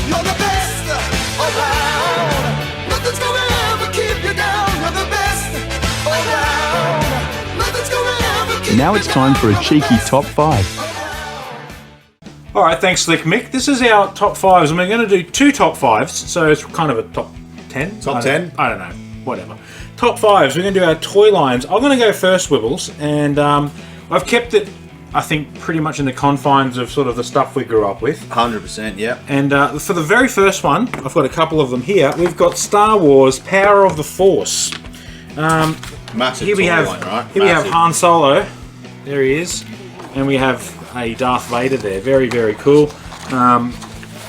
You're the best around. Nothing's gonna ever keep you down. You're the best around. Nothing's gonna ever keep you down. Now it's time for a cheeky top 5. Alright, thanks Slick Mick. This is our top 5s, and we're going to do 2 top 5s, so it's kind of a top 10? Top 10? I don't know, whatever. Top 5s, we're going to do our toy lines. I'm going to go first, Wibbles, and I've kept it, I think, pretty much in the confines of sort of the stuff we grew up with. 100%, yeah. And for the very first one, I've got a couple of them here. We've got Star Wars Power of the Force. Massive Here we toy have line, right? Here we have Han Solo. There he is. And we have a Darth Vader there. Very, very cool.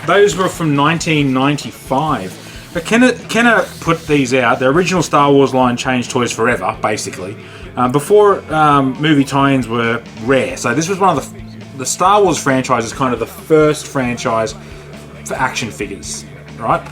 Those were from 1995. But Kenner put these out. The original Star Wars line changed toys forever, basically. Before movie tie-ins were rare. So this was one of the Star Wars franchise is kind of the first franchise for action figures, right?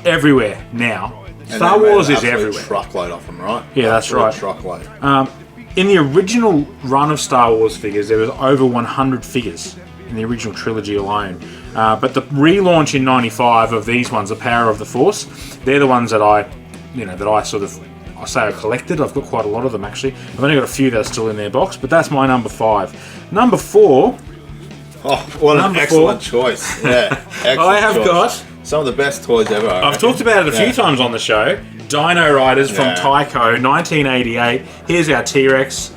Everywhere now. And Star they made Wars an is absolute everywhere. Truckload of them, right? Yeah, that's Absolute right. Truckload. In the original run of Star Wars figures, there was over 100 figures in the original trilogy alone. But the relaunch in '95 of these ones, the Power of the Force, they're the ones that I say I collected. I've got quite a lot of them actually. I've only got a few that are still in their box, but that's my number 5. Number 4. Oh, what an Number excellent 4. choice. Yeah, excellent I have choice. got. Some of the best toys ever. I've talked about it a few times on the show. Dino Riders from Yeah. Tyco, 1988. Here's our T-Rex.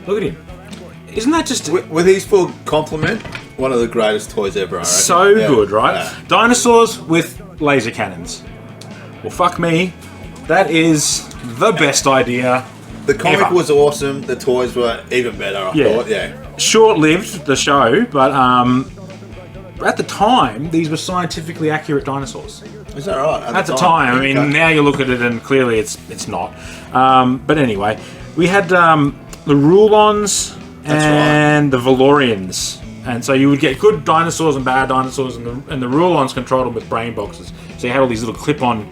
Look at him. Isn't that just With his full complement, one of the greatest toys ever, I reckon. so Yeah. good, right? Yeah. Dinosaurs with laser cannons. Well, fuck me. That is the best idea. The comic ever. was awesome. The toys were even better, I thought. Yeah. Short-lived, the show, but at the time, these were scientifically accurate dinosaurs. Is that right? At the time, I mean, Okay. now you look at it and clearly it's not. But anyway, we had the Rulons and the Valorians. And so you would get good dinosaurs and bad dinosaurs, and the Rulons controlled them with brain boxes. So you had all these little clip-on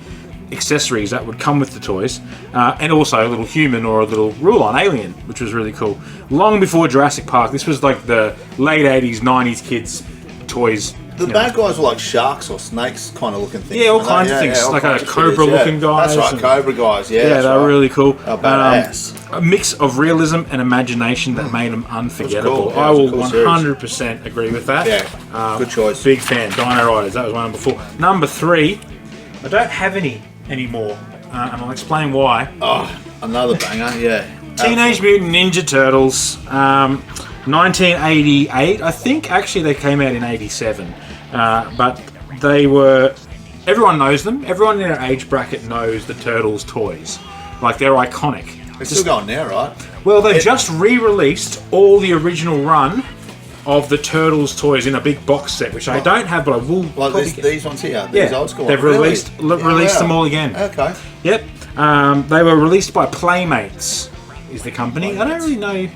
accessories that would come with the toys, and also a little human or a little Rulon alien, which was really cool. Long before Jurassic Park, this was like the late 80s, 90s kids toys. The bad guys were like sharks or snakes kind of looking things. Yeah, all kinds of things. all Like kinds a of figures, cobra-looking guys That's right, and- cobra guys, yeah. Yeah, that's they were right. really cool. Oh, badass. A mix of realism and imagination that made them unforgettable. Cool. Yeah, I it was a will cool series. 100% agree with that. Yeah, good choice. Big fan. Dino Riders, that was my number 4. Number 3, I don't have any anymore, and I'll explain why. Oh, another banger, yeah. Teenage Mutant Ninja Turtles, 1988. I think actually they came out in 87, but they were. Everyone knows them. Everyone in our age bracket knows the Turtles toys. Like, they're iconic. It's still going now, right? Well, they've just re-released all the original run of the Turtles toys in a big box set, which I don't have, but I will. Like probably get. these ones here, these old school They've ones. released Really? released Yeah. them all again. Okay. Yep. They were released by Playmates, is the company. I don't really know.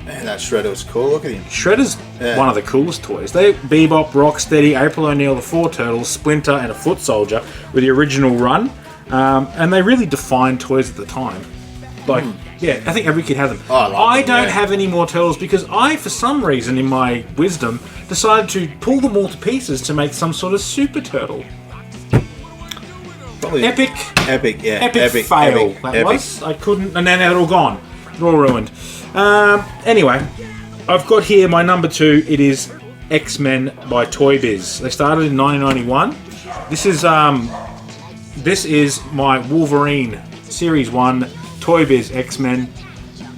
Man, that Shredder was cool. Look at him. Shredder's one of the coolest toys. They Bebop, Rocksteady, April O'Neil, the 4 Turtles, Splinter, and a Foot Soldier with the original run, and they really defined toys at the time. Like, yeah, I think every kid had them. Oh, I love them, don't yeah. have any more Turtles because I, for some reason, in my wisdom, decided to pull them all to pieces to make some sort of Super Turtle. Probably Epic yeah. Epic fail. That was. I couldn't, and then they're all gone. They're all ruined. Anyway, I've got here my number 2. It is X-Men by Toy Biz. They started in 1991. This is my Wolverine Series 1 Toy Biz X-Men.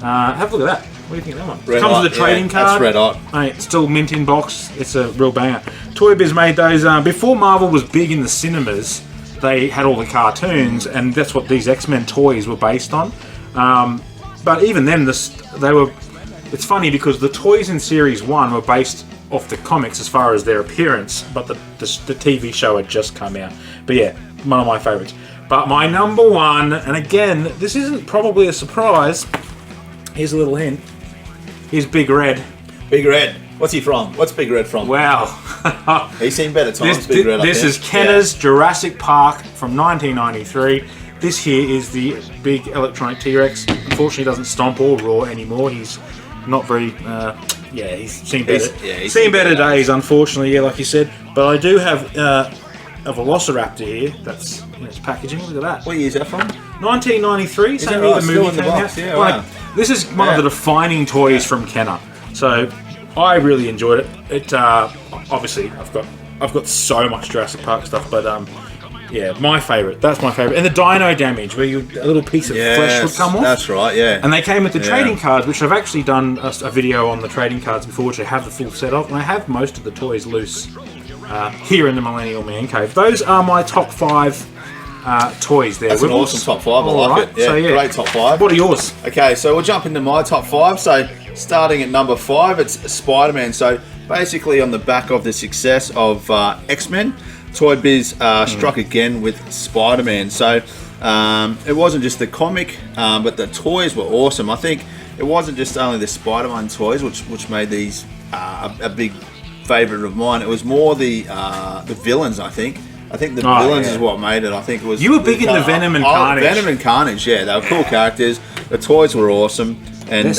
Have a look at that. What do you think of that one? Red Comes hot, with a trading yeah, card. that's red hot. Mate, still mint in box. It's a real banger. Toy Biz made those before Marvel was big in the cinemas. They had all the cartoons, and that's what these X-Men toys were based on. But even then, they were. It's funny because the toys in Series 1 were based off the comics as far as their appearance, but the TV show had just come out. But yeah, one of my favourites. But my number 1, and again, this isn't probably a surprise. Here's a little hint. Here's Big Red. Big Red. What's he from? What's Big Red from? Wow. He's seen better times, This, Big Red. I this think. is Kenner's Jurassic Park from 1993. This here is the big electronic T-Rex. Unfortunately, he doesn't stomp or roar anymore. He's not very. Yeah, he's seen better. He's seen better days, unfortunately. Yeah, like you said. But I do have a Velociraptor here. That's in its packaging. Look at that. What year is that from? 1993. Is Same that year right? the Still movie in the came box, out. yeah, Like, wow. this is one of the defining toys from Kenner. So I really enjoyed it. It obviously I've got so much Jurassic Park stuff, but yeah, my favourite. That's my favourite. And the Dino Damage, where a little piece of flesh would come off. That's right, yeah. And they came with the trading cards, which I've actually done a video on the trading cards before, which I have the full set of, and I have most of the toys loose here in the Millennial Man Cave. Those are my top 5 toys there. That's an Wibbles. awesome top 5. I like Alright, it. Yeah, so yeah. Great top 5. What are yours? Okay, so we'll jump into my top 5. So starting at number 5, it's Spider-Man. So basically on the back of the success of X-Men, Toy Biz struck again with Spider-Man. So it wasn't just the comic, but the toys were awesome. I think it wasn't just only the Spider-Man toys which made these a big favourite of mine. It was more the villains, I think. I think the villains is what made it. I think it was. You were big into Venom and Carnage. Venom and Carnage, yeah, they were cool characters. The toys were awesome, and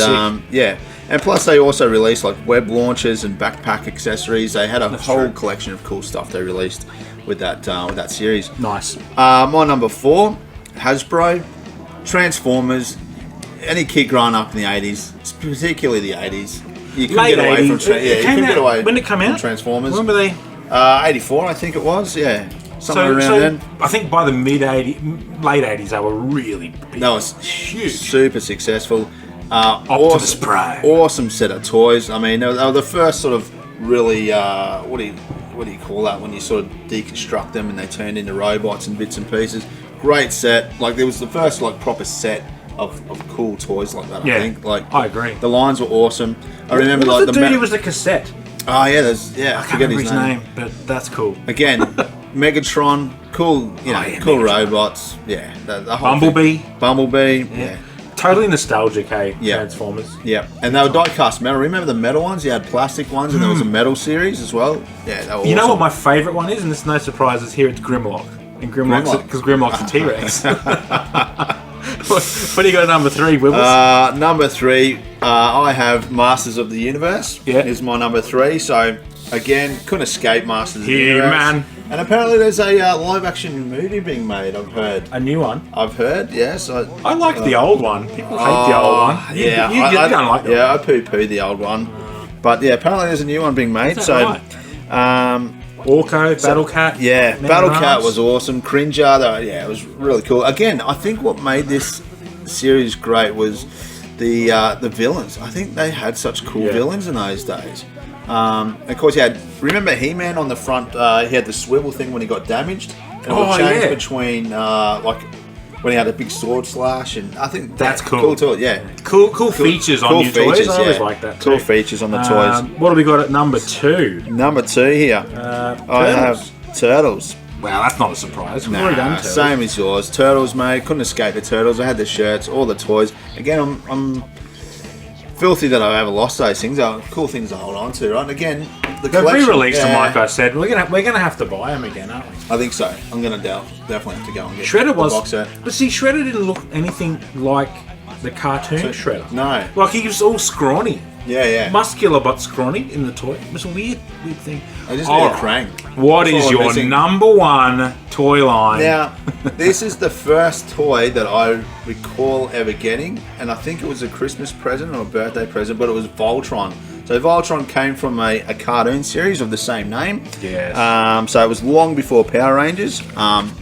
yeah. And plus, they also released like web launchers and backpack accessories. They had a whole collection of cool stuff they released with that series. Nice. My number 4, Hasbro, Transformers. Any kid growing up in the 80s, particularly the 80s, you couldn't get away from When did it come out? Transformers. When were they? 84, I think it was. Yeah, somewhere around then. I think by the late 80s, they were really big. That was huge. Super successful. Optimus Prime. Awesome set of toys. I mean, they were the first sort of really what do you call that when you sort of deconstruct them and they turned into robots and bits and pieces. Great set. Like it was the first like proper set of cool toys like that. I think. Like I agree. The lines were awesome. I remember what like was the dude who was the cassette. Oh yeah, I can't remember his name, but that's cool. Again, Megatron, cool, cool Megatron. robots. Yeah, the whole Bumblebee. thing. Bumblebee. Yeah. Totally nostalgic, hey? Yeah. Transformers. Yeah, and they were die-cast metal. Remember the metal ones? You had plastic ones, and there was a metal series as well. Yeah, they were You know awesome. what my favourite one is, and there's no surprises here. It's Grimlock, and Grimlock. because Grimlock's a T-Rex. What do you got at number 3, Wibbles? Number 3, I have Masters of the Universe. Yeah. Is my number 3. So again, couldn't escape Masters of the Universe. man. And apparently there's a live-action movie being made. I've heard. A new one. I've heard. Yes. I like the old one. People hate the old one. You don't like that. Yeah, I poo-poo the old one. But yeah, apparently there's a new one being made. Is So, that Orko, Battle Cat. yeah, Man Battle at Cat Arms. was awesome. Cringer, yeah, it was really cool. Again, I think what made this series great was the villains. I think they had such cool villains in those days. Of course, remember He-Man on the front? He had the swivel thing when he got damaged. And it would change between like when he had a big sword slash, and I think that's cool. Cool to it, yeah. Cool features on new toys. I always like that. Cool too. features on the toys. What have we got at number 2? Number 2 here. I have Turtles. Wow, that's not a surprise. We've already done Turtles. Same as yours. Turtles, mate. Couldn't escape the Turtles. I had the shirts, all the toys. Again, I'm filthy that I've ever lost those things. They're cool things to hold on to, right? And again, the They've collection. re-released them, like I said. We're gonna have to buy them again, aren't we? I think so. I'm gonna definitely have to go and get Shredder the was, box set. but see, Shredder didn't look anything like the cartoon Shredder. No. Like he was all scrawny. Yeah. Muscular but scrawny in the toy. It was a weird thing. I just need a crank. What That's is all I'm your missing. number 1 toy line? Now, this is the first toy that I recall ever getting, and I think it was a Christmas present or a birthday present, but it was Voltron. So Voltron came from a cartoon series of the same name. Yes. So it was long before Power Rangers.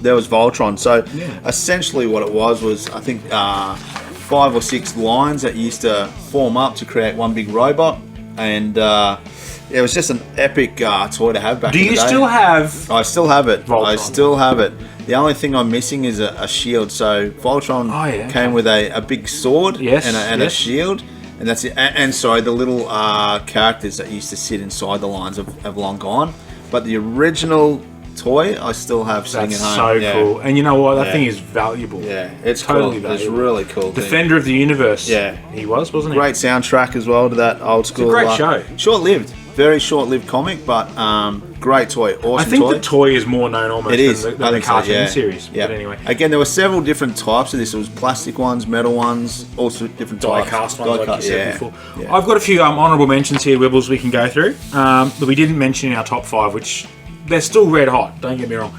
There was Voltron. So essentially what it was I think 5 or 6 lines that used to form up to create one big robot, and it was just an epic toy to have back in the day. Do you still have? I still have it. Voltron? I still have it. The only thing I'm missing is a shield. So Voltron came with a big sword and a shield, and that's it. And sorry, the little characters that used to sit inside the lines have long gone. But the original toy I still have sitting at That's home. so cool. And you know what? That thing is valuable. Yeah, it's totally cool. valuable. It's really cool. Defender of the Universe. Yeah. He wasn't he? Great soundtrack as well to that old school. great show. Short-lived. Very short-lived comic, but great toy. Awesome toy. I think the toy is more known almost It is. than I the think so, cartoon yeah. series. Yeah. But anyway. Again, there were several different types of this. It was plastic ones, metal ones, also different types. Die-cast ones, like you said before. Yeah. I've got a few honourable mentions here, Wibbles, we can go through. That we didn't mention in our top 5, which they're still red hot, don't get me wrong.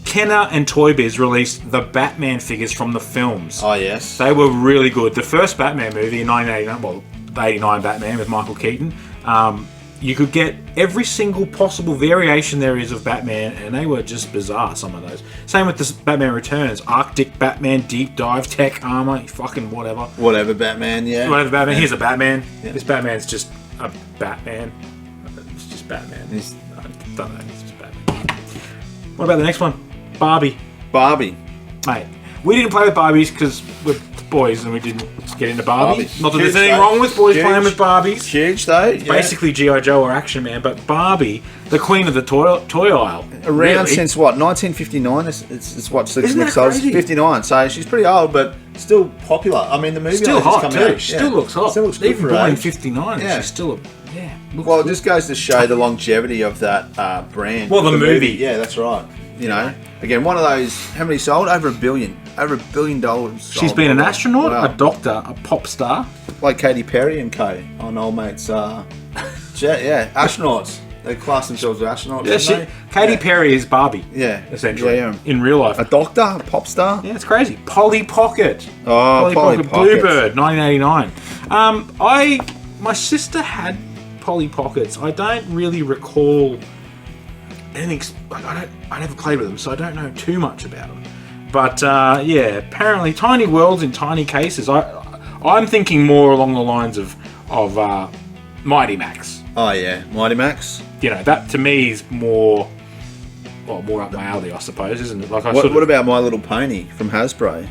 Kenner and Toy Biz released the Batman figures from the films. Oh, yes. They were really good. The first Batman movie in 1989, well, the 89 Batman with Michael Keaton, you could get every single possible variation there is of Batman, and they were just bizarre, some of those. Same with this Batman Returns. Arctic Batman, Deep Dive, Tech Armor, fucking whatever. Whatever Batman, yeah. Whatever Batman. Yeah. Here's a Batman. Yeah. This Batman's just a Batman. It's just Batman. I don't know. It's just Batman. What about the next one? Barbie. Barbie. Mate, we didn't play with Barbies because we're boys and we didn't get into Barbie. Not that there's Huge, anything though. wong with boys Huge. playing with Barbies. Huge, though. Yeah. Basically G.I. Joe or Action Man, but Barbie, the queen of the toy aisle. Around really. since what, 1959? It's what, 6 Isn't that weeks old. crazy? 59, so she's pretty old, but still popular. I mean, the movie Still only just hot come too. out. Still looks hot. Still looks good Even for born her in age. 59, Yeah. she's still looks Well, it good. just goes to show the longevity of that brand. Well, the movie. Yeah, that's right. You know, again, one of those, how many sold? Over $1 billion. Over $1 billion sold. She's been an astronaut, Wow. a doctor, a pop star. Like Katy Perry and co. on old mates. Astronauts. They class themselves as astronauts. Yeah, don't they? Katy Perry is Barbie. Yeah. Essentially. Yeah. In real life. A doctor, a pop star. Yeah, it's crazy. Polly Pocket. Oh, Polly Pocket. Bluebird, 1989. My sister had Polly Pockets. I don't really recall anything. I never played with them, so I don't know too much about them. But yeah, apparently tiny worlds in tiny cases. I'm thinking more along the lines of Mighty Max. Oh yeah, Mighty Max. You know, that to me is more up my alley, I suppose, isn't it? Like What about My Little Pony from Hasbro?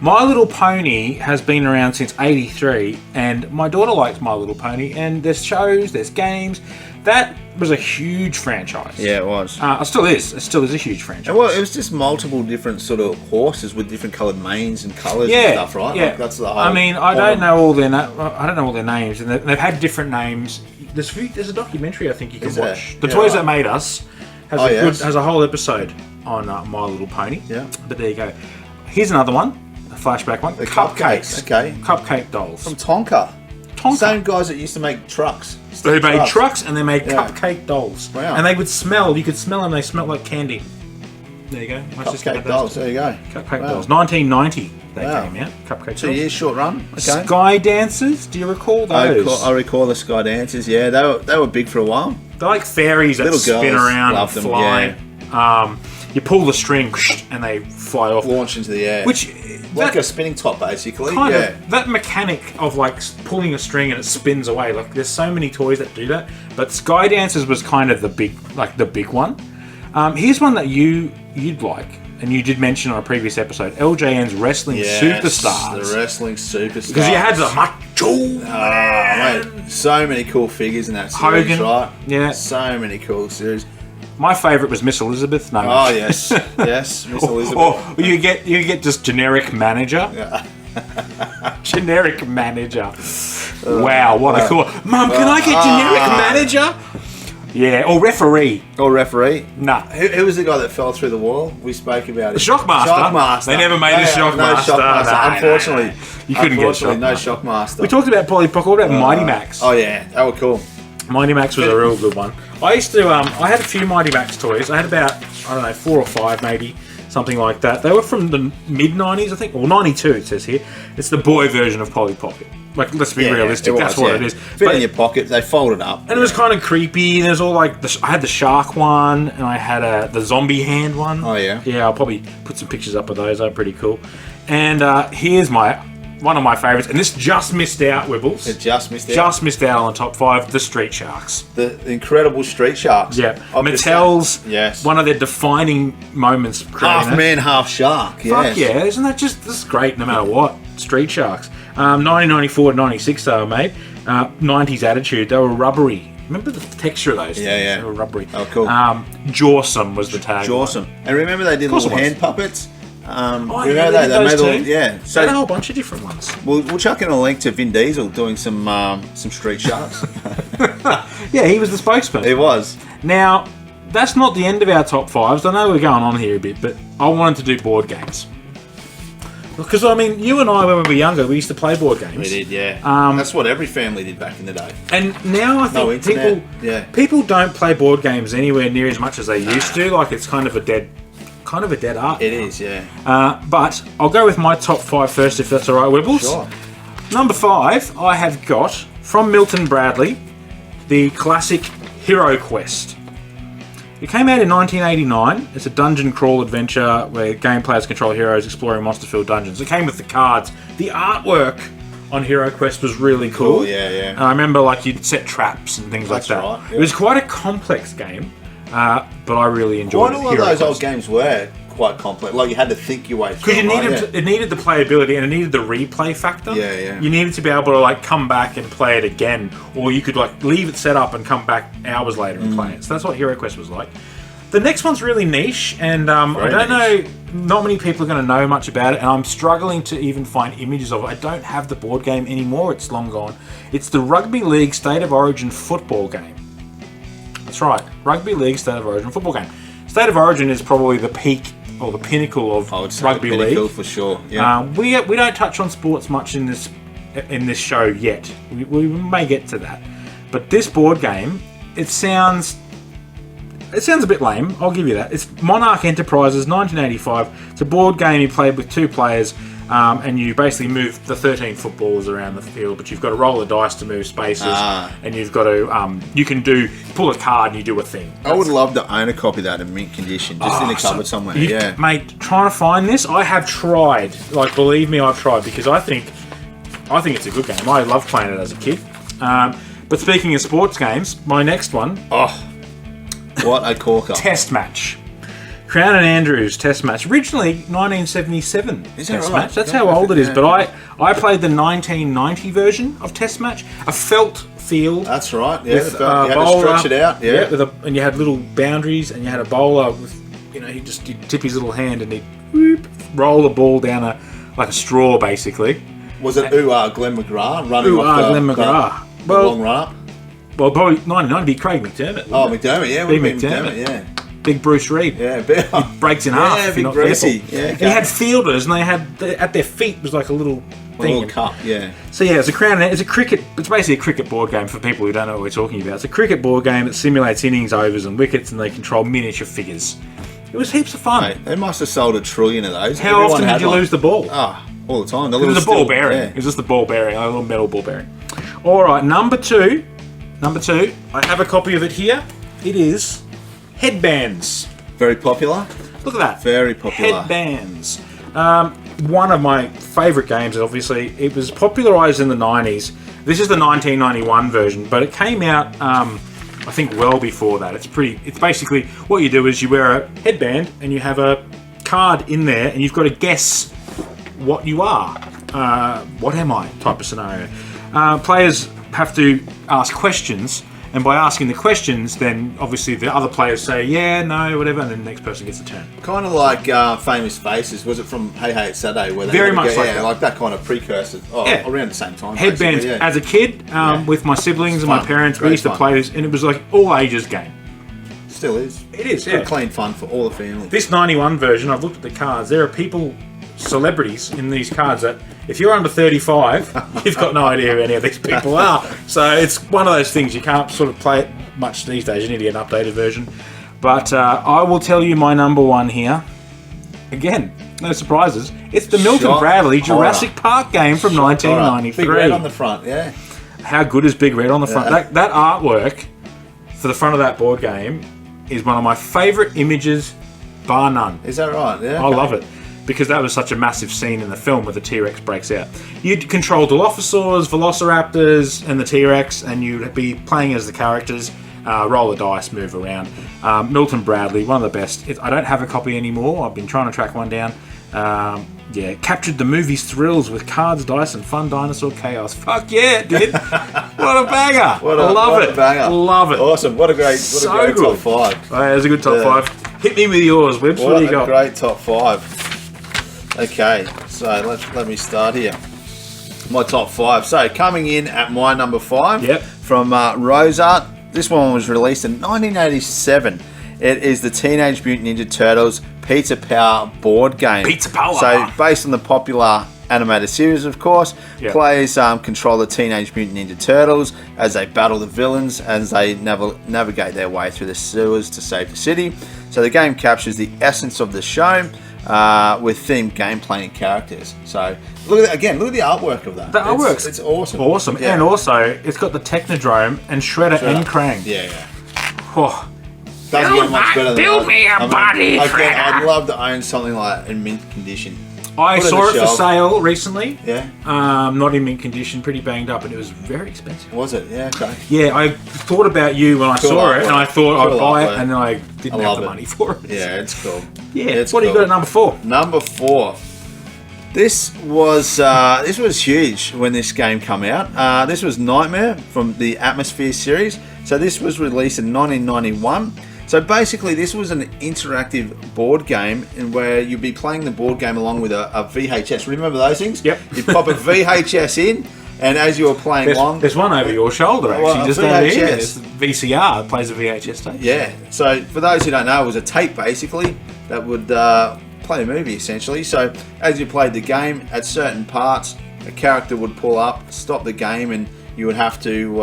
My Little Pony has been around since '83, and my daughter likes My Little Pony. And there's shows, there's games. That was a huge franchise. Yeah, it was. It still is. It still is a huge franchise. And well, it was just multiple different sort of horses with different coloured manes and colours and stuff, right? Yeah. Like, that's the whole. I mean, I don't know all their names, and they've had different names. There's a documentary I think you can Is there? watch. The Yeah, Toys right. That Made Us has a whole episode on My Little Pony. Yeah. But there you go. Here's another one, a flashback one. The cupcakes. Okay. Cupcake dolls. From Tonka. Tonka. Same guys that used to make trucks. They made trucks and they made Yeah. cupcake dolls. Wow. And they would smell. You could smell them. They smelled like candy. There you go. My sister had Cupcake those dolls. too. There you go. Cupcake Wow. dolls. 1990 they Wow. came out. Cupcake 2 dolls. years short run. Okay. Sky Dancers. Do you recall those? I recall the Sky Dancers. Yeah, they were big for a while. They're like fairies that Little spin girls around and love them, fly. You pull the string and they fly off. Launch into the air. Which like that a spinning top, basically. kind Yeah. of that mechanic of like pulling a string and it spins away. Like there's so many toys that do that, but Sky Dancers was kind of the big one. Here's one that you'd like, and you did mention on a previous episode. LJN's Wrestling Yes, Superstars. The wrestling superstars. Because you had the macho. Mate, so many cool figures in that series, Hogan, right? yeah. So many cool series. My favourite was Miss Elizabeth. No. Oh yes, yes, Miss Elizabeth. Or you get just generic manager. Generic manager. Wow, what a cool. Mum, can I get generic manager? Yeah, or referee. Or referee. Nah. Who was the guy that fell through the wall? We spoke about it. The Shockmaster. Shockmaster. They never made a Shockmaster. No Shockmaster. No, Unfortunately. no. You couldn't get Unfortunately, no Shockmaster. Shockmaster. We talked about Polly Pocket. What about Mighty Max? Oh yeah, they were cool. Mighty Max was a real good one. I used to, I had a few Mighty Max toys. I had about, 4 or 5 maybe, something like that. They were from the mid-90s, I think, or 92 it says here. It's the boy version of Polly Pocket. Like, let's be realistic, that's what it is. Fit in your pocket, they folded up. And it was kind of creepy. There's all like, I had the shark one, and I had the zombie hand one. Oh yeah? Yeah, I'll probably put some pictures up of those. They're pretty cool. And here's one of my favourites, and this just missed out, Wibbles. It just missed out. Just missed out on the top 5, the Street Sharks. The incredible Street Sharks. Yeah, Obviously. Mattel's Yes. one of their defining moments. Half creating man, half shark. it. Fuck Yes. yeah, isn't that just this is great no matter what? Street Sharks. 1994 to 96 they were made. 90s attitude, they were rubbery. Remember the texture of those Yeah, things? yeah. They were rubbery. Oh, cool. Jawsome was the tag. Awesome. And remember they did course little it was. hand puppets? Oh, remember yeah, that? they did those little, too. yeah. They had a So whole bunch of different ones. we'll chuck in a link to Vin Diesel doing some Street Sharks. Yeah, he was the spokesman. It was. Now, that's not the end of our top fives. I know we're going on here a bit, but I wanted to do board games. Because, I mean, you and I, when we were younger, we used to play board games. We did, yeah. That's what every family did back in the day. And now I think people don't play board games anywhere near as much as they used to. Like, it's kind of a dead art. It is, yeah. But I'll go with my top 5 first, if that's all right, Wibbles. Sure. Number 5, I have got, from Milton Bradley, the classic Hero Quest. It came out in 1989. It's a dungeon crawl adventure where game players control heroes exploring monster-filled dungeons. It came with the cards. The artwork on Hero Quest was really cool. Yeah. And I remember, like, you'd set traps and things like that. Right, yeah. It was quite a complex game, but I really enjoyed it. Quite a lot of those old games were quite complex. Like, you had to think your way through. Because it needed the playability and it needed the replay factor. Yeah. You needed to be able to, like, come back and play it again, or you could, like, leave it set up and come back hours later and play it. So that's what Hero Quest was like. The next one's really niche, and I don't know, not many people are going to know much about it, and I'm struggling to even find images of it. I don't have the board game anymore, it's long gone. It's the Rugby League State of Origin football game. That's right, Rugby League State of Origin football game. State of Origin is probably the peak or the pinnacle of rugby league for sure. Yeah. We don't touch on sports much in this show yet. We may get to that, but this board game, it sounds a bit lame. I'll give you that. It's Monarch Enterprises, 1985. It's a board game you played with 2 players, and you basically move the 13 footballers around the field. But you've got to roll the dice to move spaces, and you've got to you can pull a card and you do a thing. I would love to own a copy of that in mint condition, just in a cupboard somewhere. Yeah, mate, trying to find this, I have tried. Like, believe me, I've tried, because I think it's a good game. I loved playing it as a kid. But speaking of sports games, my next one. What a corker. Test match. Crown and Andrews Test match. Originally 1977 Test match. That's how old it is. But I played the 1990 version of Test match. A felt field. That's right. Yeah, with you had to stretch it out. Yeah, and you had little boundaries, and you had a bowler with, he'd tip his little hand and he'd roll the ball down like a straw, basically. Was it Glenn McGrath running Glenn McGrath. The long run up? Well, probably 99 be Craig McDermott. Oh, McDermott, yeah. Big McDermott, yeah. Big Bruce Reed. Yeah, he breaks in half if you're not careful. Yeah, and he had fielders, and they had at their feet was like a little thing. A little cup, yeah. So yeah, it's a crown. It's a cricket. It's basically a cricket board game for people who don't know what we're talking about. It's a cricket board game that simulates innings, overs, and wickets, and they control miniature figures. It was heaps of fun. Mate, they must have sold 1 trillion of those. How often did you lose the ball? All the time. It was a ball bearing. Yeah. It was just the ball bearing, a little metal ball bearing. All right, number two. I have a copy of it here. It is Headbands. Very popular. Look at that. Very popular. Headbands. One of my favourite games, obviously. It was popularised in the 90s. This is the 1991 version, but it came out, I think, well before that. It's basically, what you do is you wear a headband and you have a card in there and you've got to guess what you are. What am I? Type of scenario. Players have to ask questions, and by asking the questions, then obviously the other players say yeah, no, whatever, and then the next person gets a turn. Kind of like Famous Faces. Was it from Hey Hey It's Saturday? Where they very much like that. Like that kind of precursor. Around the same time. Headbands. Yeah. As a kid, with my siblings and my parents, we used to play this, and it was like all ages game. Still is. It is. Good, clean fun for all the family. This 91 version, I've looked at the cards. There are people, celebrities in these cards that, if you're under 35, you've got no idea who any of these people are. So it's one of those things, you can't sort of play it much these days. You need to get an updated version. But I will tell you my number one here. Again, no surprises. It's the Milton Bradley Jurassic Park game from 1993. Big red on the front, yeah. How good is Big Red on the front? That artwork for the front of that board game is one of my favourite images, bar none. Is that right? Yeah. I love it. Because that was such a massive scene in the film where the T-Rex breaks out. You'd control Dilophosaurs, Velociraptors, and the T-Rex, and you'd be playing as the characters, roll the dice, move around. Milton Bradley, one of the best. I don't have a copy anymore. I've been trying to track one down. Captured the movie's thrills with cards, dice, and fun dinosaur chaos. Fuck yeah, it did. What a banger. Love it. Love it. Awesome. What a great top five. It was a good top five. Hit me with yours, Wibs. What do you got? Great top five. Okay, so let me start here. My top five. So coming in at my number 5, from Rosart. This one was released in 1987. It is the Teenage Mutant Ninja Turtles Pizza Power board game. Pizza Power. So based on the popular animated series, of course, Yep. players control the Teenage Mutant Ninja Turtles as they battle the villains as they navigate their way through the sewers to save the city. So the game captures the essence of the show with themed gameplay and characters. So look at that, look at the artwork of that. The artwork's it's awesome. Awesome. Yeah. And also, it's got the Technodrome and Shredder and Krang. Yeah. Oh, Doesn't get much better than build that. me a body, Again, Shredder. I'd love to own something like that in mint condition. I Put it saw on it the for shelf. sale recently. Yeah. Not in mint condition, pretty banged up, and it was very expensive. Was it? Yeah, okay. Yeah, I thought about you when I Cool saw it, artwork. and I thought Cool I'd buy it, artwork. and then I didn't I have love the it. money for it. Yeah, it's cool. Yeah. It's What do you cool. got at number 4? Number 4. This was huge when this game came out. This was Nightmare from the Atmosphere series. So this was released in 1991. So basically, this was an interactive board game in where you'd be playing the board game along with a VHS. Remember those things? Yep. You'd pop a VHS in, and as you were playing along, There's one over your shoulder, actually, Well, a just over here. VHS. It's the VCR, it plays a VHS tape. yeah. So for those who don't know, it was a tape basically that would play a movie essentially. So as you played the game, at certain parts, a character would pull up, stop the game, and you would have to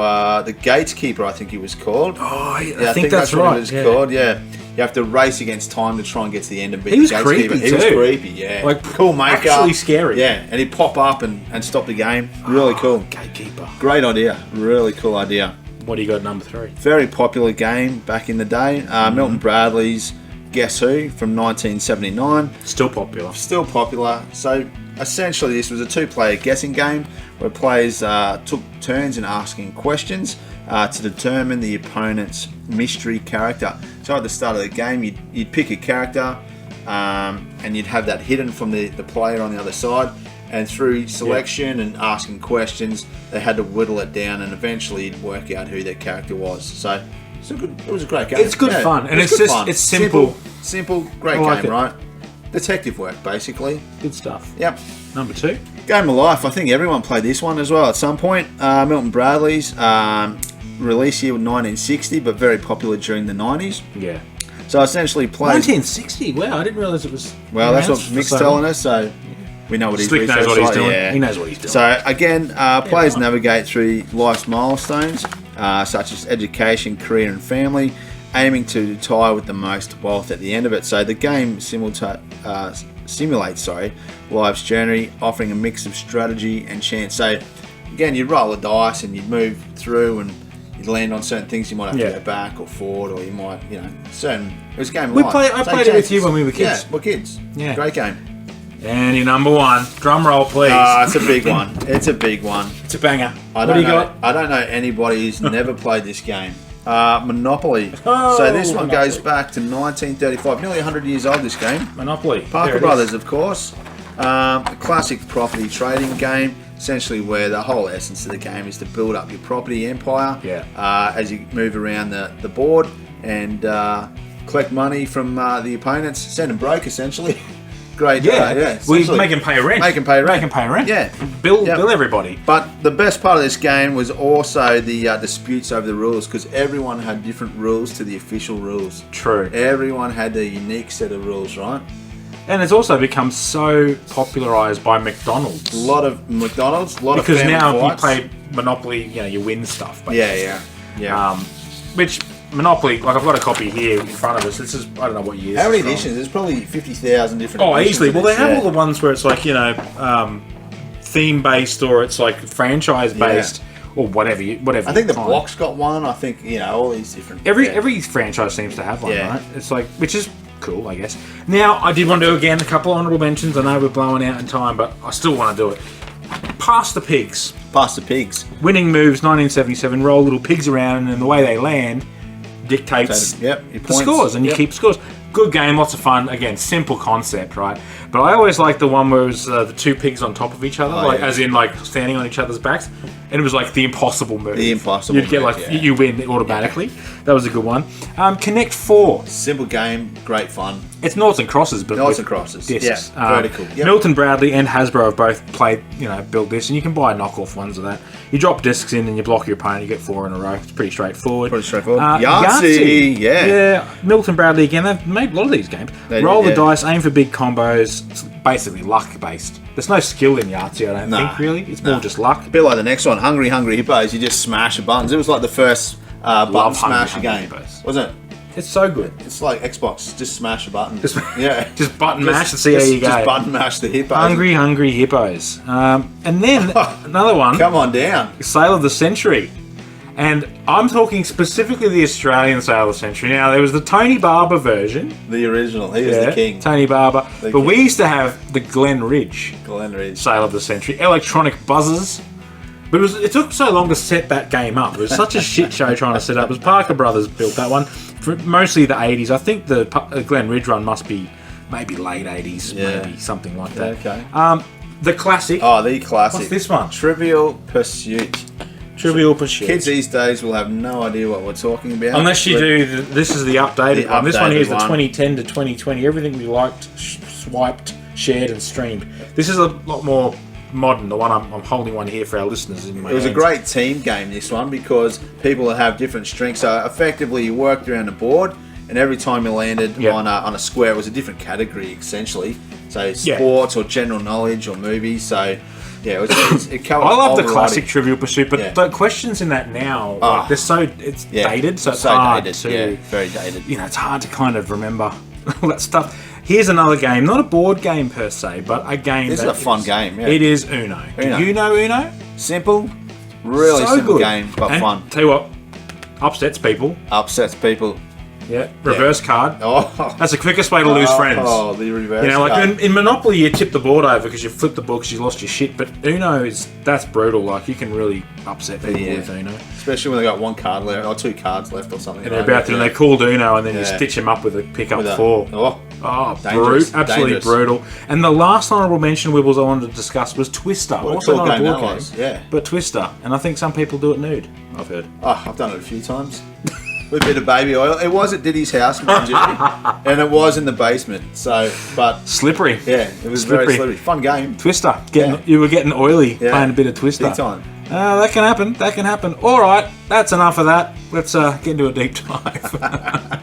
the Gatekeeper, I think he was called. Oh, Yeah, I think that's what right. it was yeah. called. Yeah, you have to race against time to try and get to the end and beat He was the Gatekeeper. creepy He was too. creepy. Yeah, Like, cool makeup, actually scary. Yeah, and he'd pop up and stop the game. Really cool. Gatekeeper. Great idea. Really cool idea. What do you got at number 3? Very popular game back in the day. Milton Bradley's Guess Who from 1979. Still popular. Still popular. So essentially, this was a 2-player guessing game where players took turns in asking questions to determine the opponent's mystery character. So at the start of the game, you'd pick a character and you'd have that hidden from the player on the other side. And through selection and asking questions, they had to whittle it down, and eventually you'd work out who their character was. So it was a great game. It's good fun, and it's good just- it's simple. Simple, great I like game, it. right? Detective work, basically. Good stuff. Yep. Number 2? Game of Life. I think everyone played this one as well at some point. Milton Bradley's release year was 1960, but very popular during the 90s. Yeah. So essentially plays... 1960? Wow, I didn't realise it was... Well, that's what announced for Mick's so telling long. us, so we know what he's Slick knows researched what he's like, doing. yeah. He knows what he's doing. So again, players right. navigate through life's milestones, such as education, career, and family, aiming to retire with the most wealth at the end of it. So the game simulates life's journey, offering a mix of strategy and chance. So again, you'd roll the dice and you'd move through and you'd land on certain things. You might have Yeah. to go back or forward, or you might, certain. It was a game of We life. play- I Same played it with chances. you when we were kids. Yeah, we're kids. Yeah. Great game. And your number 1. Drum roll, please. It's a big one. It's a big one. It's a banger. I What don't do you know. got? I don't know anybody who's never played this game. Monopoly. Oh, So this one Monopoly. goes back to 1935. Nearly 100 years old, this game. Monopoly. Parker There it Brothers, is. of course. A classic property trading game, essentially where the whole essence of the game is to build up your property empire. Yeah. As you move around the board and collect money from the opponents, send them broke, essentially. Great. Yeah. We essentially. make him pay rent. Make 'em pay rent. Make him pay rent. Yeah. Bill Yep. everybody. But the best part of this game was also the disputes over the rules, because everyone had different rules to the official rules. True. Everyone had their unique set of rules, right? And it's also become so popularised by McDonald's. A lot of McDonald's, a lot Because of family now if you fights. play Monopoly, you win stuff. Yeah. Which Monopoly, like I've got a copy here in front of us. This is, I don't know what year. How many it's from. editions? There's probably 50,000 different Oh, editions easily. of Well, they this, have yeah. all the ones where it's like, theme based, or it's like franchise based, or whatever. Whatever. I think the you find. Block's got one. I think, all these different... Every franchise seems to have one, Yeah. right? It's like, which is cool, I guess. Now, I did want to do again a couple of honourable mentions. I know we're blowing out in time, but I still want to do it. Pass the Pigs. Pass the Pigs. Winning moves, 1977. Roll little pigs around, and then the way they land dictates Yep, your the points. scores, and you Yep. keep scores. Good game, lots of fun. Again, simple concept, right? But I always like the one where it was the two pigs on top of each other, Oh, like yeah. as in like standing on each other's backs. And it was like the impossible move. The impossible You'd get move, like, yeah. you win automatically. That was a good one. Connect 4. Simple game, great fun. It's noughts and crosses, but Noughts with and crosses. discs. Yeah, vertical. Yep. Milton Bradley and Hasbro have both played, built this, and you can buy knockoff ones of that. You drop discs in and you block your opponent, you get 4 in a row. It's pretty straightforward. Yahtzee, yeah. Yeah, Milton Bradley again, they've made a lot of these games. Roll the dice, aim for big combos. It's basically luck based. There's no skill in Yahtzee, I don't think, really. It's more just luck. A bit like the next one, Hungry Hippos. You just smash the buttons. It was like the first button Hungry smasher game, Hippos. wasn't it? It's so good. It's like Xbox. Just smash a button. Just button Just- mash and see how you go. Just button mash the hippos. Hungry Hippos. And then another one, Come on down. Sale of the Century. And I'm talking specifically the Australian Sale of the Century. Now, there was the Tony Barber version. The original. He was the king. Tony Barber. The But we king. used to have the Glen Ridge Glen Ridge. Sale of the Century. Electronic buzzers. But it took so long to set that game up. It was such a shit show trying to set up. It was Parker Brothers built that one. For mostly the 80s. I think the Glen Ridge run must be maybe late 80s. Yeah. Maybe something like that. Okay. The classic. Oh, the classic. What's this one? Trivial Pursuit. Trivial Pursuit. Kids these days will have no idea what we're talking about. Unless you do, this is the updated one. This one here is the updated one. 2010 to 2020. Everything we liked, swiped, shared, and streamed. This is a lot more modern. The one I'm holding one here for our listeners in my It was a hands. great team game, this one, because people have different strengths. So effectively, you worked around the board, and every time you landed on a square, it was a different category, essentially. So sports or general knowledge or movies. So yeah, it covered. I love all the variety. classic Trivial Pursuit, but the questions in that now, like, they're so dated, so it's hard dated. to. Yeah, very dated. It's hard to kind of remember all that stuff. Here's another game, not a board game per se, but a game. This is a fun game. Yeah. It is Uno. Do you know Uno? Simple, really So simple good. game, but And fun. Tell you what, upsets people. Upsets people. Yeah, reverse card. Oh, That's the quickest way to lose friends. Oh, the reverse. You know, like card. in Monopoly, you tip the board over because you flip the board because you lost your shit. But Uno that's brutal. Like, you can really upset people with Uno. Especially when they got one card left or 2 cards left or something. And they're about to, and they called Uno, and then you Yeah. stitch them up with a pickup With a- 4. Oh, Dangerous, absolutely dangerous. brutal. And the last honourable mention, Wibbles, I wanted to discuss was Twister. What a Also cool not a game board that game, was, yeah. but Twister. And I think some people do it nude. I've heard. Oh, I've done it a few times. With a bit of baby oil. It was at Diddy's house, mind you, and it was in the basement. So, but Slippery. yeah, it was very slippery. Fun game. Twister. You were getting oily playing a bit of Twister. Big time. That can happen. That can happen. All right, that's enough of that. Let's get into a deep dive.